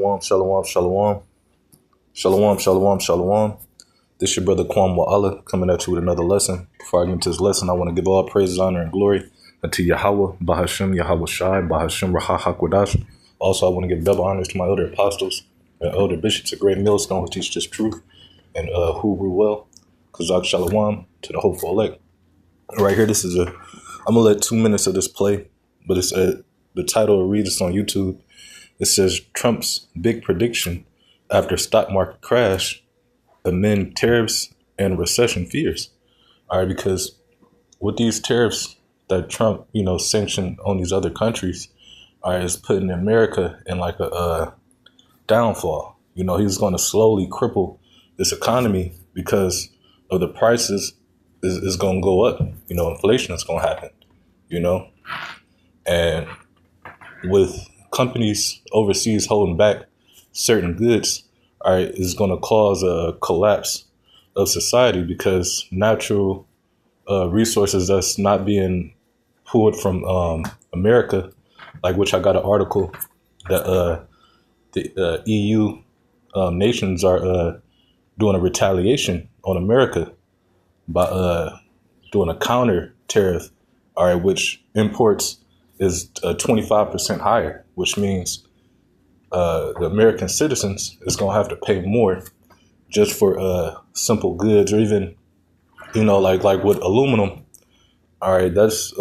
Shalom, shalom, shalom. Shalom, shalom, shalom. This your brother Kwam Wa'ala coming at you with another lesson. Before I get into this lesson, I want to give all praises, honor, and glory unto Yahweh, Bahashim, Yahweh Shai, Bahashim, Raha HaKodash. Also, I want to give double honors to my elder apostles and elder bishops, a great millstone who teach this truth and who rule well. Kazak Shalom to the hopeful elect. Right here, I'm going to let 2 minutes of this play, but it's the title reads, it's on YouTube. It says, Trump's big prediction after stock market crash amid tariffs and recession fears. All right, because with these tariffs that Trump, sanctioned on these other countries, all right, is putting America in like a downfall. He's going to slowly cripple this economy because of the prices is going to go up. Inflation is going to happen, and with companies overseas holding back certain goods, all right, is going to cause a collapse of society because natural resources that's not being pulled from America, like which I got an article that the EU nations are doing a retaliation on America by doing a counter tariff, all right, which imports is 25% higher, which means the American citizens is going to have to pay more just for simple goods, or even, like with aluminum. All right, that's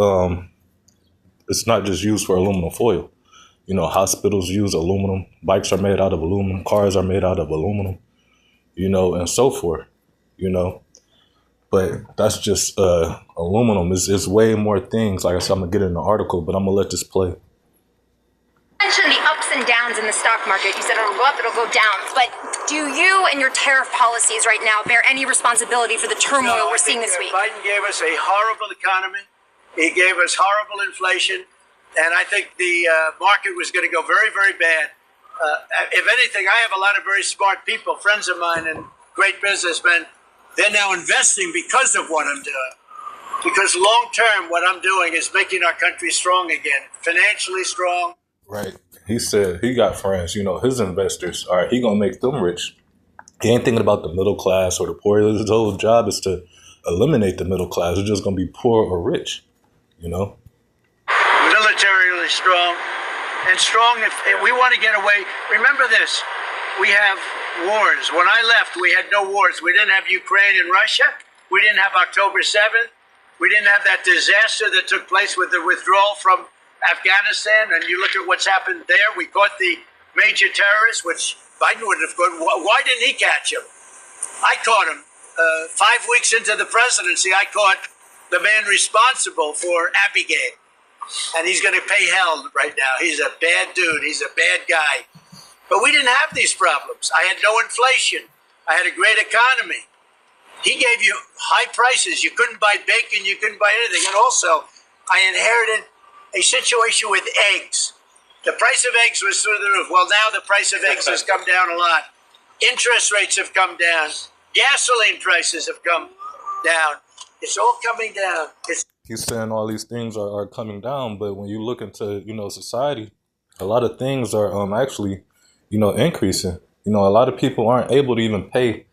it's not just used for aluminum foil. Hospitals use aluminum. Bikes are made out of aluminum. Cars are made out of aluminum, and so forth, But that's just aluminum. It's way more things. Like I said, I'm going to get in the article, but I'm going to let this play. Mentioned the ups and downs in the stock market. You said it'll go up, it'll go down. But do you and your tariff policies right now bear any responsibility for the turmoil we're seeing this week? Biden gave us a horrible economy. He gave us horrible inflation. And I think the market was going to go very, very bad. If anything, I have a lot of very smart people, friends of mine and great businessmen. They're now investing because of what I'm doing. Because long term, what I'm doing is making our country strong again, financially strong. Right. He said he got friends, his investors. All right, he going to make them rich. He ain't thinking about the middle class or the poor. His whole job is to eliminate the middle class. It's just going to be poor or rich, Militarily strong. And strong if we want to get away. Remember this. We have wars. When I left, we had no wars. We didn't have Ukraine and Russia. We didn't have October 7th. We didn't have that disaster that took place with the withdrawal from Afghanistan. And you look at what's happened there. We caught the major terrorist, which Biden wouldn't have caught. Why didn't he catch him? I caught him. 5 weeks into the presidency, I caught the man responsible for Abigail. And he's going to pay hell right now. He's a bad dude. He's a bad guy. But we didn't have these problems. I had no inflation. I had a great economy. He gave you high prices. You couldn't buy bacon. You couldn't buy anything. And also, I inherited a situation with eggs. The price of eggs was through the roof. Well, now the price of eggs has come down a lot. Interest rates have come down. Gasoline prices have come down. It's all coming down. He's saying all these things are coming down, but when you look into, society, a lot of things are actually, increasing. A lot of people aren't able to even pay,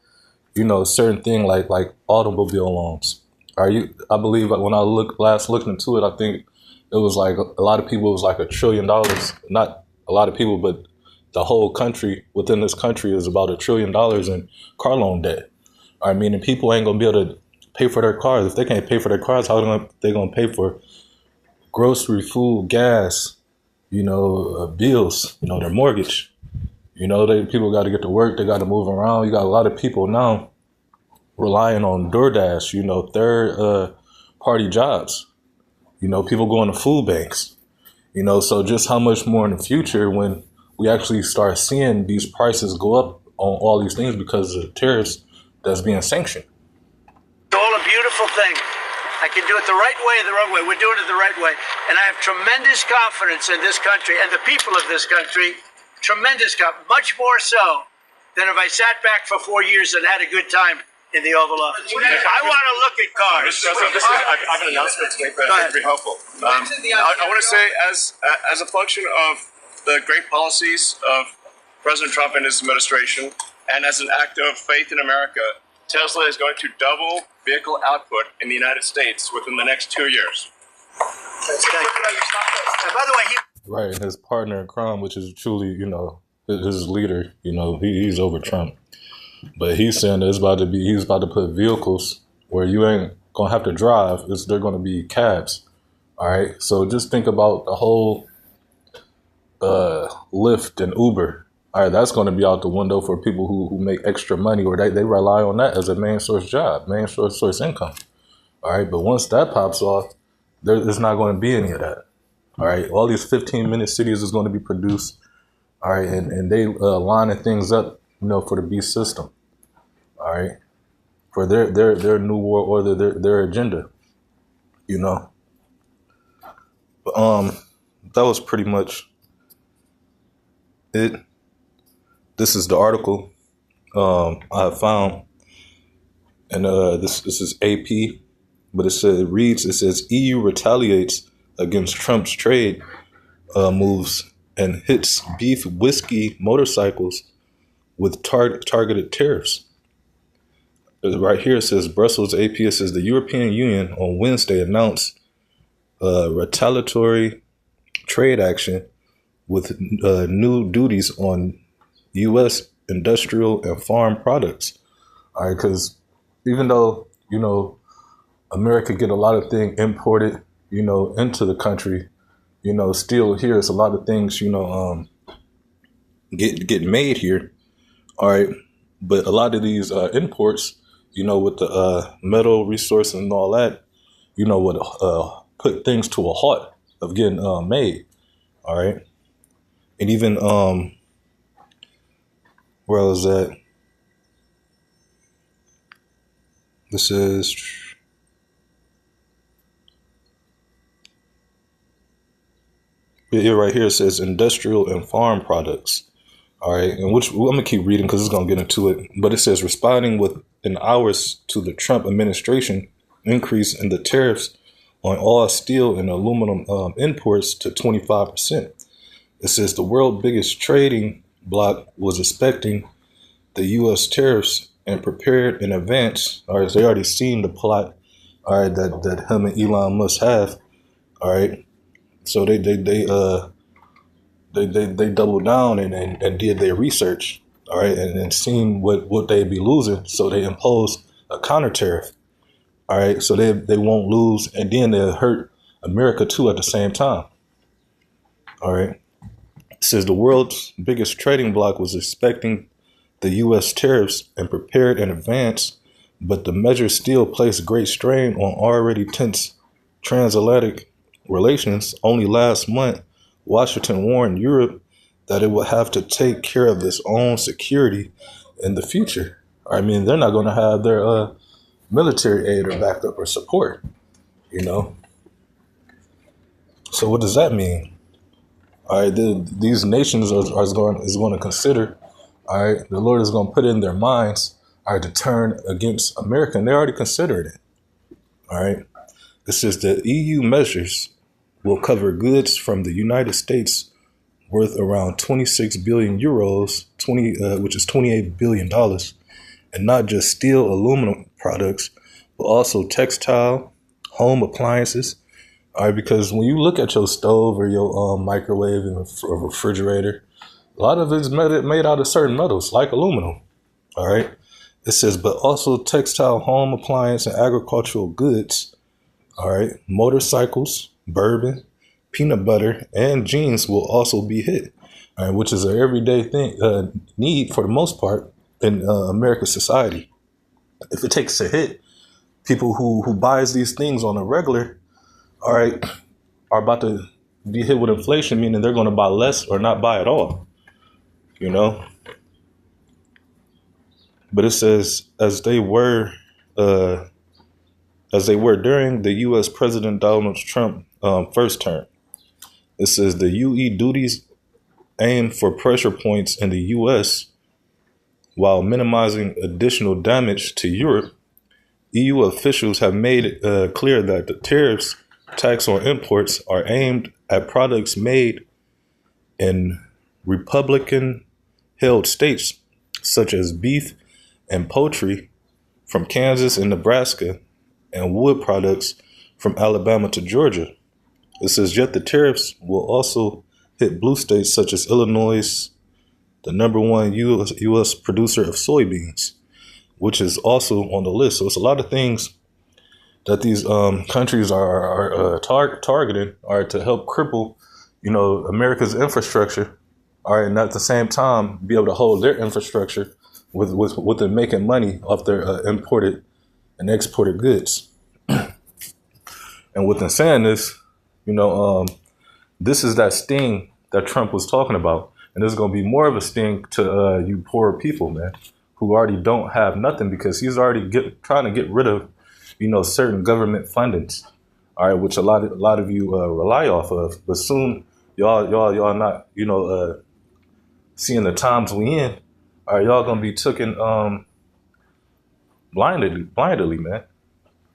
certain thing like automobile loans. I believe when I last looked into it, I think it was like a lot of people, it was like $1 trillion. Not a lot of people, but the whole country within this country is about $1 trillion in car loan debt. Meaning people ain't gonna be able to pay for their cars. If they can't pay for their cars, how are they gonna pay for grocery, food, gas, bills, their mortgage? People got to get to work. They got to move around. You got a lot of people now relying on DoorDash, third party jobs. People going to food banks, so just how much more in the future when we actually start seeing these prices go up on all these things because of the tariffs that's being sanctioned. It's all a beautiful thing. I can do it the right way or the wrong way. We're doing it the right way. And I have tremendous confidence in this country and the people of this country. Tremendous confidence, much more so than if I sat back for 4 years and had a good time in the Oval Office. I want to look at cars. I have an announcement to make, but I think it's very helpful. I want to say, as a function of the great policies of President Trump and his administration, and as an act of faith in America, Tesla is going to double vehicle output in the United States within the next 2 years. And by the way, Right, and his partner in crime, which is truly, his leader, he's over Trump. But he's saying that he's about to put vehicles where you ain't gonna have to drive. They're gonna be cabs. All right. So just think about the whole Lyft and Uber. All right, that's gonna be out the window for people who make extra money, or they rely on that as a main source income. All right, but once that pops off, there's not going to be any of that. All right, all these 15-minute cities is going to be produced. All right, and they lining things up, for the beast system. All right, for their new world order, their agenda. But that was pretty much it. This is the article I have found, and this is AP, but it says EU retaliates against Trump's trade moves and hits beef, whiskey, motorcycles with targeted tariffs. Right here it says Brussels. AP, it says the European Union on Wednesday announced retaliatory trade action with new duties on U.S. industrial and farm products. All right, because even though America get a lot of things imported, into the country, still here is a lot of things, get made here. All right, but a lot of these imports, with the metal resource and all that, would put things to a halt of getting made. All right, and even where was that? This is right here. It says industrial and farm products. All right, and which I'm gonna keep reading because it's gonna get into it. But it says responding within hours to the Trump administration increase in the tariffs on all steel and aluminum imports to 25%. It says the world's biggest trading bloc was expecting the U.S. tariffs and prepared in advance. All right, so they already seen the plot. All right, that him and Elon Musk have. All right, so they doubled down and did their research. All right, and seen what they'd be losing. So they imposed a counter tariff. All right, so they won't lose, and then they'll hurt America too at the same time. All right, it says the world's biggest trading bloc was expecting the U.S. tariffs and prepared in advance, but the measure still placed great strain on already tense transatlantic relations. Only last month, Washington warned Europe that it would have to take care of its own security in the future. I mean, they're not going to have their military aid or backup or support, So what does that mean? All right, these nations is going to consider. All right, the Lord is going to put in their minds, all right, to turn against America, and they already considered it. All right, it says the EU measures will cover goods from the United States worth around 26 billion euros, which is $28 billion, and not just steel, aluminum products, but also textile, home appliances. All right, because when you look at your stove or your microwave and a refrigerator, a lot of it's made out of certain metals, like aluminum. All right. It says, but also textile, home appliance, and agricultural goods. All right. Motorcycles, bourbon, peanut butter, and jeans will also be hit, all right, which is an everyday thing, need for the most part in American society. If it takes a hit, people who buys these things on a regular, all right, are about to be hit with inflation, meaning they're going to buy less or not buy at all. But it says as they were during the U.S. President Donald Trump first term. It says the UE duties aim for pressure points in the U.S. while minimizing additional damage to Europe. EU officials have made it clear that the tariffs tax on imports are aimed at products made in Republican held states such as beef and poultry from Kansas and Nebraska, and wood products from Alabama to Georgia. It says, yet the tariffs will also hit blue states such as Illinois, the number one U.S. producer of soybeans, which is also on the list. So it's a lot of things that these countries are targeting, are to help cripple, America's infrastructure, all right, and at the same time be able to hold their infrastructure with them making money off their imported and exported goods. And within saying this, this is that sting that Trump was talking about. And there's going to be more of a sting to you poor people, man, who already don't have nothing, because he's already trying to get rid of, certain government fundings, all right, which a lot of you rely off of. But soon y'all not, seeing the times we in, all right, y'all going to be taken blindly, man.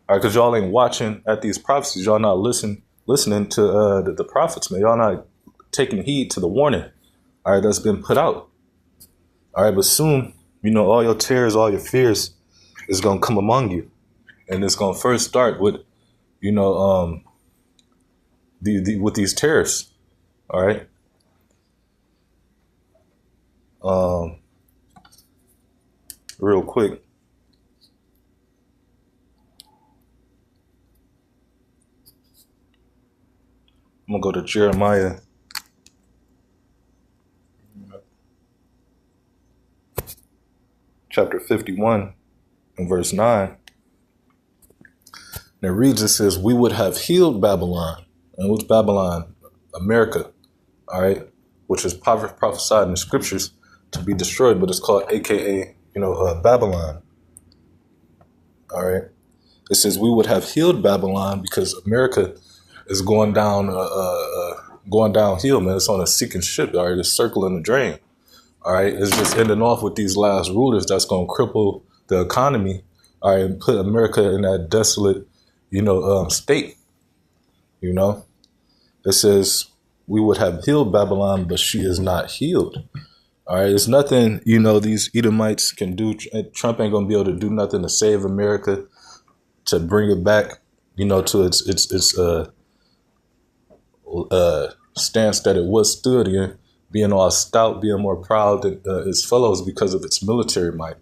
All right, because y'all ain't watching at these prophecies. Y'all not listening to the prophets, man. Y'all not taking heed to the warning, all right, that's been put out. All right, but soon, all your terrors, all your fears is going to come among you. And it's going to first start with, with these tariffs, all right? Real quick. I'm going to go to Jeremiah chapter 51 and verse 9. And it reads, it says, we would have healed Babylon. And what's Babylon? America, all right, which is prophesied in the scriptures to be destroyed, but it's called AKA, Babylon. All right. It says we would have healed Babylon because America is going downhill, man. It's on a sinking ship, all right. It's circling the drain. All right. It's just ending off with these last rulers that's going to cripple the economy, all right, and put America in that desolate, state. It says we would have healed Babylon, but she is not healed. All right. It's nothing, these Edomites can do. Trump ain't going to be able to do nothing to save America, to bring it back, to its stance that it was stood in, being all stout, being more proud than its fellows because of its military might.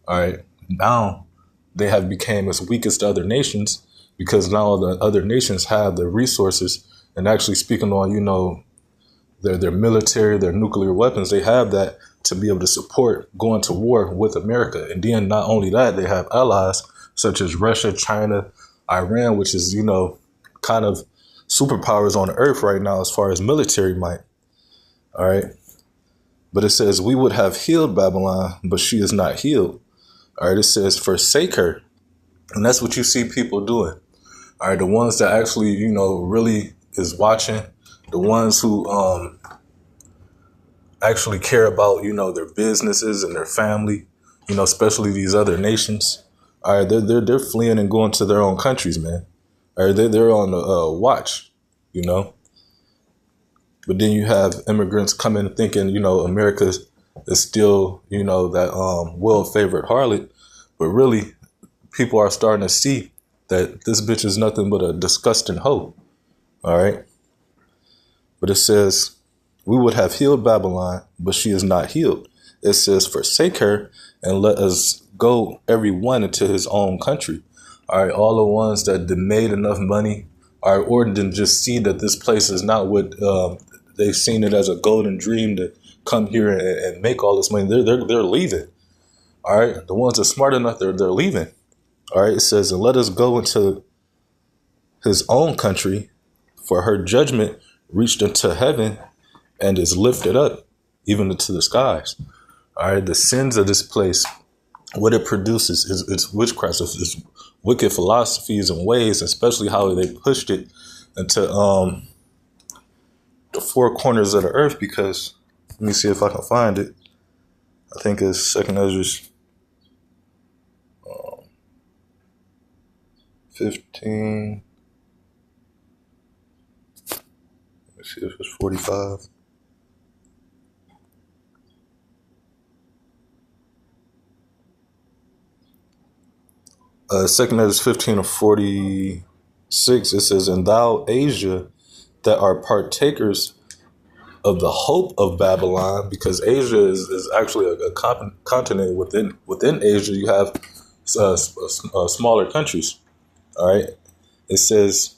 All right. Now they have become as weak as the other nations, because now the other nations have the resources, and actually speaking on, their military, their nuclear weapons, they have that to be able to support going to war with America. And then not only that, they have allies such as Russia, China, Iran, which is, kind of superpowers on earth right now as far as military might. All right. But it says we would have healed Babylon, but she is not healed. All right. It says forsake her. And that's what you see people doing. All right. The ones that actually, really is watching, the ones who actually care about, their businesses and their family, especially these other nations. All right. They're fleeing and going to their own countries, man. All right. They're on the watch, But then you have immigrants coming thinking, America is still, that well-favored harlot. But really, people are starting to see that this bitch is nothing but a disgusting hoe. All right. But it says, we would have healed Babylon, but she is not healed. It says, forsake her and let us go every one into his own country. All right. All the ones that made enough money, all right, or didn't just see that this place is not what they've seen it as a golden dream to come here and make all this money. They're leaving. All right. The ones that are smart enough, they're leaving. All right. It says, and let us go into his own country, for her judgment reached into heaven and is lifted up even into the skies. All right. The sins of this place, what it produces is it's witchcraft, it's wicked philosophies and ways, especially how they pushed it into the four corners of the earth. Because let me see if I can find it. I think it's Second Ezra 15. Let's see if it's 45. Second Edge 15:46, it says, "And thou, Asia, that are partakers of the hope of Babylon," because Asia is actually a continent. Within Asia, you have smaller countries. All right. It says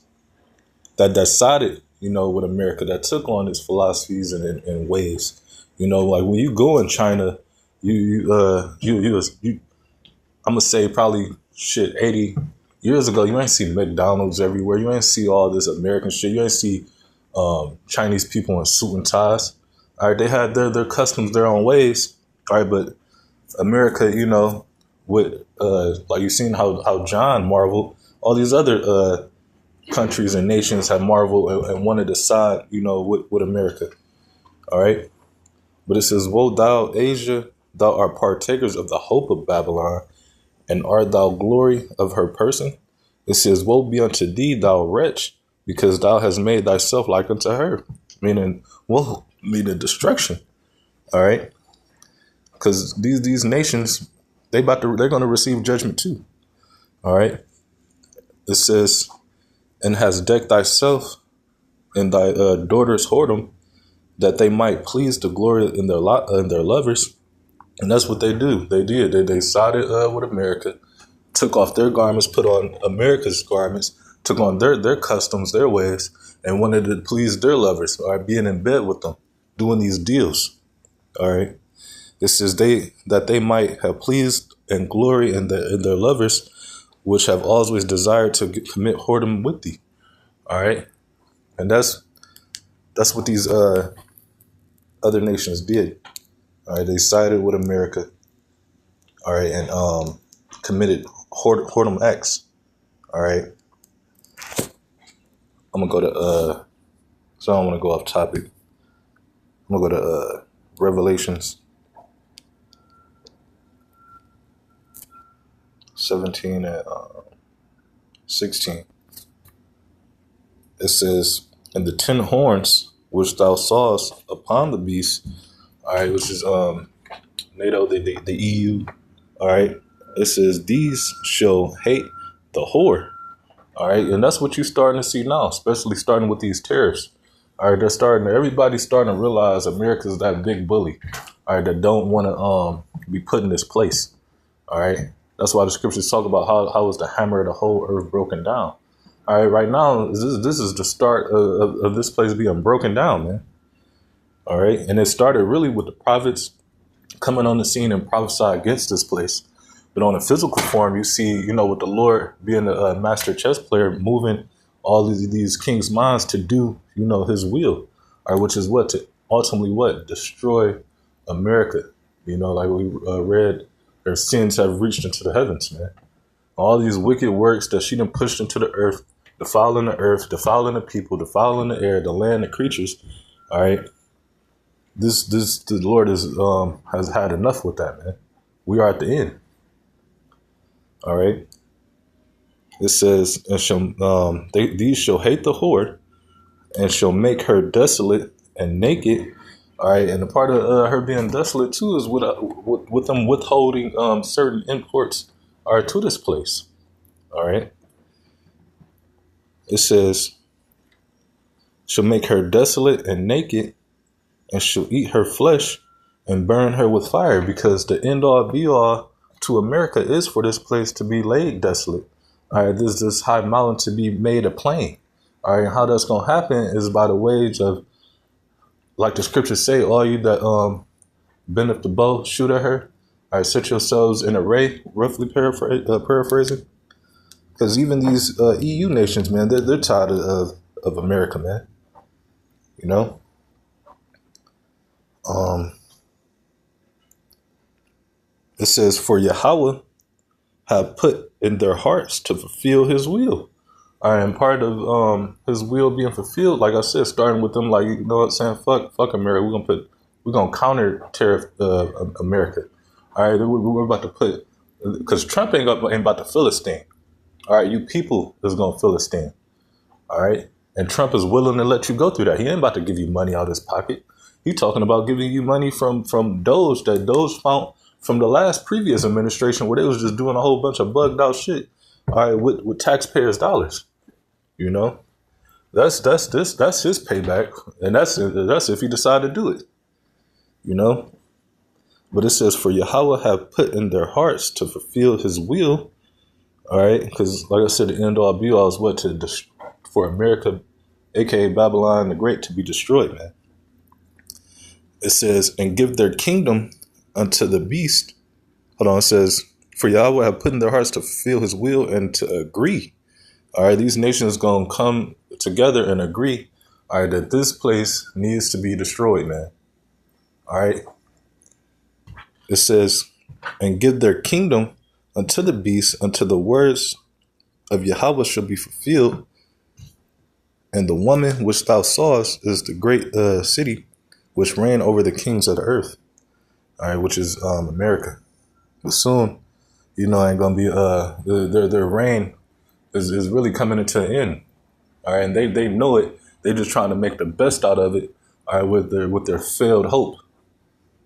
that sided, with America, that took on its philosophies and ways. Like when you go in China, you I'm gonna say probably 80 years ago, you ain't see McDonald's everywhere. You ain't see all this American shit. You ain't see Chinese people in suit and ties. All right, they had their customs, their own ways. All right, but America, with like you've seen how John marveled, all these other countries and nations have marveled and wanted to side, with America. All right, but it says, "Woe thou, Asia, thou art partakers of the hope of Babylon, and art thou glory of her person?" It says, "Woe be unto thee, thou wretch, because thou hast made thyself like unto her." Meaning, woe, meaning destruction. All right, because these nations, they're going to receive judgment too. All right, it says, "And hast decked thyself in thy daughter's whoredom, that they might please the glory in their lovers." And that's what they do. They did. They sided with America, took off their garments, put on America's garments, took on their customs, their ways, and wanted to please their lovers, all right, being in bed with them, doing these deals. All right. This is that they might have pleased and glory in their lovers, which have always desired to commit whoredom with thee. All right. And that's what these other nations did. All right, they sided with America. All right, and committed whoredom acts. All right, I'm gonna go to so I don't want to go off topic. I'm gonna go to Revelations 17 and 16. It says, "And the 10 horns which thou sawest upon the beast," all right, which is NATO, the EU. All right, it says, "These shall hate the whore." All right, and that's what you're starting to see now, especially starting with these tariffs. All right, everybody's starting to realize America's that big bully. All right, that don't want to be put in this place. All right, that's why the scriptures talk about how is the hammer of the whole earth broken down. All right, right now this is the start of this place being broken down, man. All right, and it started really with the prophets coming on the scene and prophesy against this place. But on a physical form, you see, with the Lord being a master chess player, moving all these kings' minds to do, his will, all right, which is what? To ultimately what? Destroy America. Like we read, their sins have reached into the heavens, man. All these wicked works that she done pushed into the earth, defiling the earth, defiling the people, defiling the air, the land, the creatures, all right? The Lord has had enough with that, man. We are at the end. All right. It says, "And these shall hate the whore, and shall make her desolate and naked." All right, and the part of her being desolate too is with them withholding certain imports to this place. All right. It says, "Shall make her desolate and naked, and shall eat her flesh and burn her with fire," because the end all be all to America is for this place to be laid desolate. All right, this high mountain to be made a plain. All right, and how that's gonna happen is by the wage of, like the scriptures say, all you that bend up the bow, shoot at her. All right, set yourselves in array. Roughly paraphrasing, because even these EU nations, man, they're tired of America, man. It says, "For Yahweh have put in their hearts to fulfill his will." All right, and part of his will being fulfilled, like I said, starting with them, like, saying, fuck America. We're gonna counter tariff America. All right, we're about to put, because Trump ain't about to Philistine. All right, you people is gonna Philistine. All right, and Trump is willing to let you go through that. He ain't about to give you money out of his pocket. He talking about giving you money from Doge that Doge found from the previous administration, where they was just doing a whole bunch of bugged out shit. all right, with taxpayers' dollars. You know, that's his payback, and that's if he decide to do it. You know, but it says, "For Yahweh have put in their hearts to fulfill His will." All right, because like I said, the end all be all is what for America, aka Babylon the Great, to be destroyed, man. It says, "And give their kingdom unto the beast." Hold on, it says, "For Yahweh have put in their hearts to fulfill His will and to agree." All right, these nations gonna come together and agree, all right, that this place needs to be destroyed, man. All right. It says, "And give their kingdom unto the beast, until the words of Yahweh shall be fulfilled. And the woman which thou sawest is the great city which reigned over the kings of the earth." All right, which is America. But soon, you know, ain't gonna be their reign is really coming into an end. All right, and they know it. They just trying to make the best out of it. All right, with their failed hope.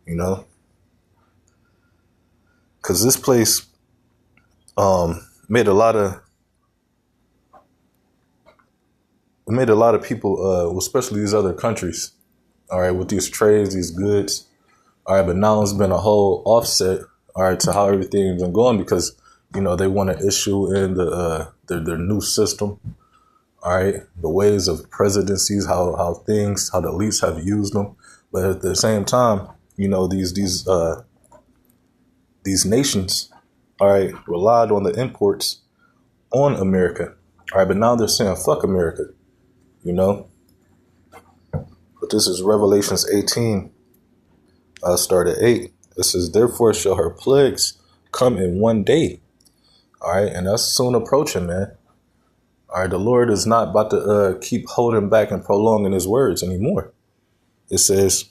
You know, because this place made a lot of people, especially these other countries. All right, with these trades, these goods. All right, but now it's been a whole offset. All right, to how everything's been going, because you know they want to issue in their new system. All right, the ways of presidencies, how the elites have used them, but at the same time, you know these nations, all right, relied on the imports on America. All right, but now they're saying fuck America, you know. But this is Revelations 18. I start at 8. It says, "Therefore shall her plagues come in one day." All right, and that's soon approaching, man. All right, the Lord is not about to keep holding back and prolonging His words anymore. It says,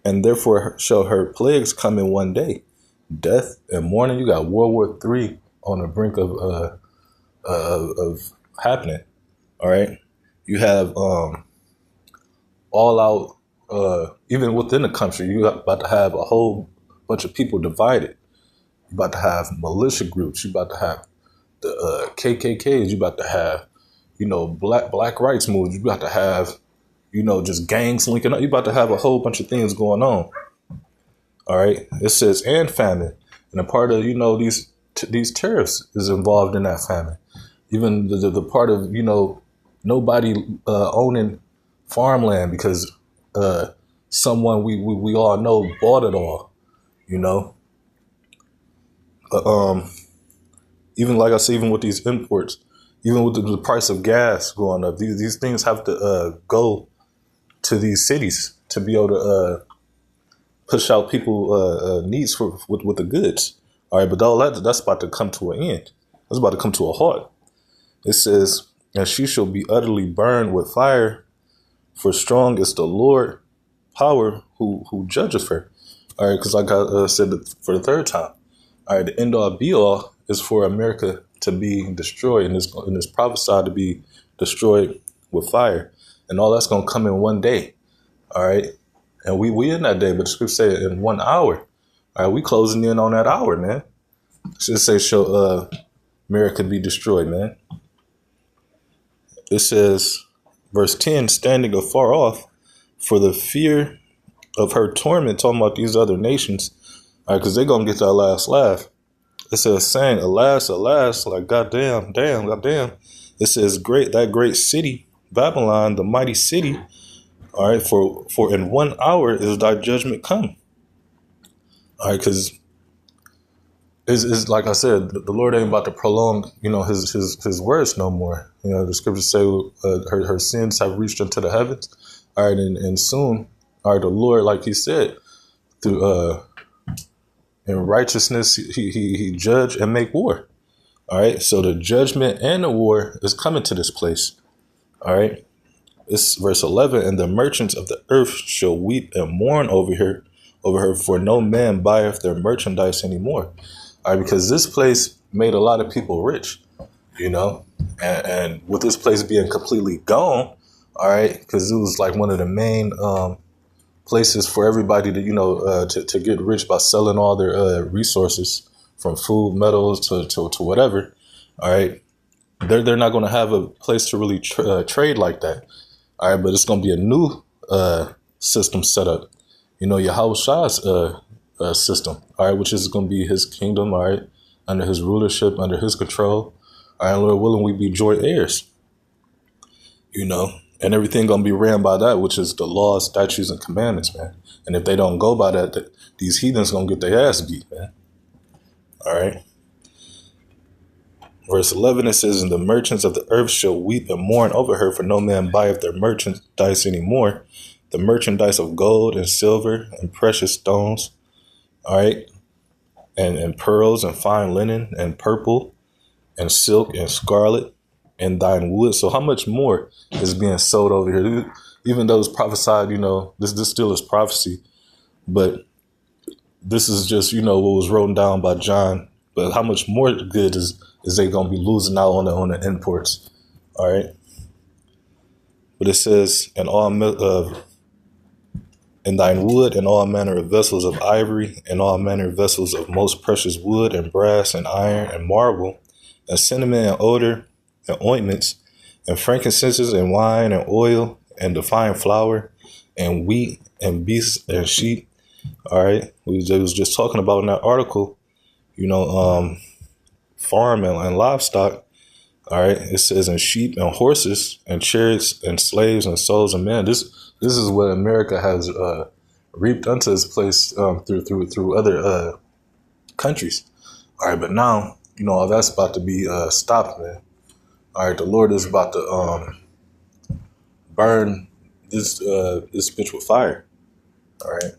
"And therefore shall her plagues come in one day, death and mourning." You got World War III on the brink of happening. All right, you have all out. Even within the country, you're about to have a whole bunch of people divided. You're about to have militia groups. You're about to have the KKKs. You're about to have, you know, black rights movements. You're about to have, you know, just gangs linking up. You're about to have a whole bunch of things going on. All right. It says, "And famine," and a part of, you know, these tariffs is involved in that famine. Even the part of, you know, nobody owning farmland because someone we all know bought it all, you know. Even like I say, even with these imports, even with the price of gas going up, these things have to go to these cities to be able to push out people needs with the goods. All right, but all that's about to come to an end. It's about to come to a halt. It says, "And she shall be utterly burned with fire, for strong is the Lord power who judgeth her." All right, because like I said for the third time, all right, the end all be all is for America to be destroyed, and it's prophesied to be destroyed with fire, and all that's gonna come in one day. All right, and we in that day, but the scripture say in 1 hour. All right, we closing in on that hour, man. It should say shall America be destroyed, man. It says, verse 10, "Standing afar off, for the fear of her torment," talking about these other nations, all right, because they're going to get that last laugh. It says, saying, "Alas, alas," like goddamn, goddamn. It says, that great city, Babylon, the mighty city, all right, for in 1 hour is thy judgment come. All right, because it's like I said, the Lord ain't about to prolong, you know, his words no more. You know, the scriptures say her sins have reached into the heavens. All right, and soon, all right, the Lord, like He said, through in righteousness he judge and make war. All right, so the judgment and the war is coming to this place. All right, it's verse 11, "And the merchants of the earth shall weep and mourn over her, for no man buyeth their merchandise anymore." All right, because this place made a lot of people rich, you know, and with this place being completely gone, all right, because it was like one of the main places for everybody to, you know, to get rich by selling all their resources, from food, metals to whatever. All right, they're not going to have a place to really trade like that. All right, but it's going to be a new system set up. You know, Yahweh Shah's system. All right, which is going to be his kingdom. All right, under his rulership, under his control. All right, Lord willing, we be joint heirs. You know, and everything going to be ran by that, which is the laws, statutes, and commandments, man. And if they don't go by that, these heathens going to get their ass beat, man. All right. Verse 11, it says, and the merchants of the earth shall weep and mourn over her, for no man buyeth their merchandise anymore. The merchandise of gold and silver and precious stones, all right, and pearls and fine linen and purple and silk and scarlet and thine wood. So how much more is being sold over here? Even though it's prophesied, you know, this still is prophecy, but this is just, you know, what was written down by John. But how much more good is they going to be losing out on the imports? All right. But it says, and in thine wood and all manner of vessels of ivory and all manner of vessels of most precious wood and brass and iron and marble and cinnamon and odor and ointments and frankincenses and wine and oil and the fine flour and wheat and beasts and sheep. All right. We was just talking about in that article, you know, farm and livestock. All right. It says, and sheep and horses and chariots and slaves and souls and men. This is what America has reaped unto this place through other countries. All right. But now, you know, all that's about to be stopped, man. All right. The Lord is about to burn this bitch with fire. All right.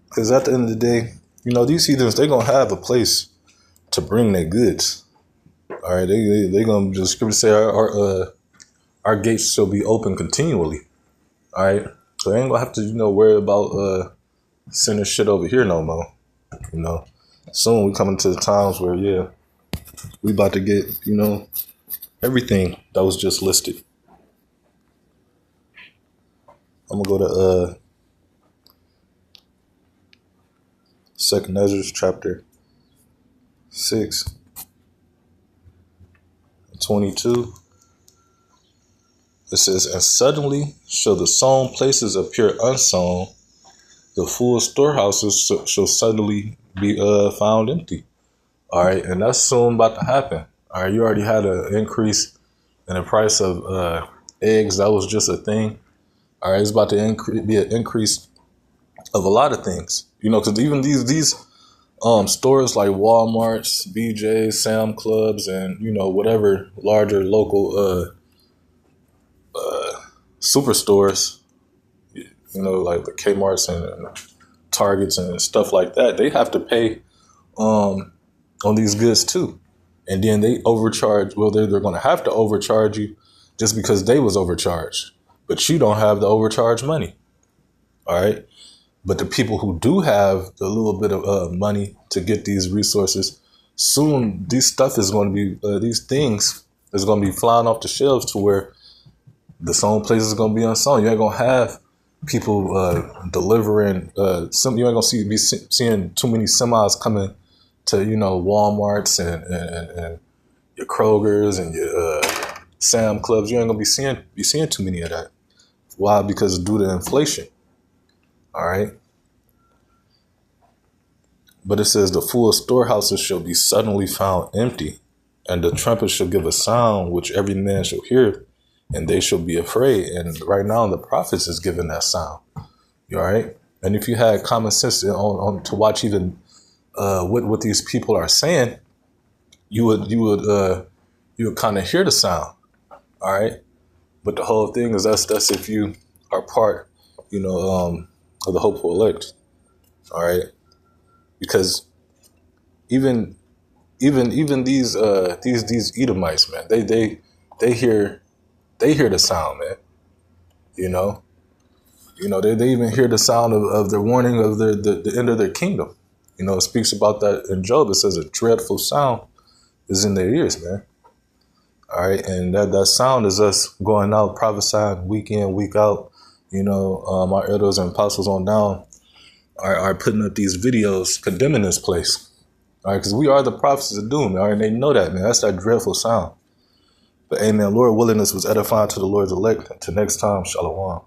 Because at the end of the day, you know, these heathens, they're going to have a place to bring their goods. All right. They're going to just scripture say our gates shall be open continually. All right. So they ain't going to have to, you know, worry about sending shit over here no more. You know, soon we coming to the times where, yeah, we about to get, you know, everything that was just listed. I'm going to go to 2nd Ezra chapter 6, 22. It says, and suddenly shall the sown places appear unsown, the full storehouses shall suddenly be found empty. All right, and that's soon about to happen. All right, you already had an increase in the price of eggs. That was just a thing. All right, it's about to be an increase of a lot of things. You know, because even these stores like Walmart's, BJ's, Sam Clubs, and, you know, whatever larger local superstores, you know, like the Kmart's and Targets and stuff like that, they have to pay on these goods too. And then they overcharge. Well, they're going to have to overcharge you just because they was overcharged. But you don't have the overcharge money. All right. But the people who do have a little bit of money to get these resources, soon these stuff is going to be, these things is going to be flying off the shelves to where the sown place is going to be unsown. You ain't going to have people delivering, you ain't going to be seeing too many semis coming to, you know, Walmarts and your Kroger's and your Sam Clubs. You ain't going to be seeing too many of that. Why? Because due to inflation. All right. But it says the full storehouses shall be suddenly found empty, and the trumpet shall give a sound which every man shall hear, and they shall be afraid. And right now the prophets is giving that sound. You all right? And if you had common sense on to watch even what these people are saying, you would kind of hear the sound. All right. But the whole thing is that's if you are part, you know, of the hopeful elect. All right. Because even these Edomites, man, they hear the sound, man. You know, they even hear the sound of the warning of the end of their kingdom. You know, it speaks about that in Job. It says a dreadful sound is in their ears, man. All right, and that sound is us going out prophesying week in, week out. You know, our elders and apostles on down are putting up these videos condemning this place. All right, because we are the prophets of doom. All right, and they know that, man. That's that dreadful sound. But amen. Lord willing, this was edifying to the Lord's elect. Until next time, shalom.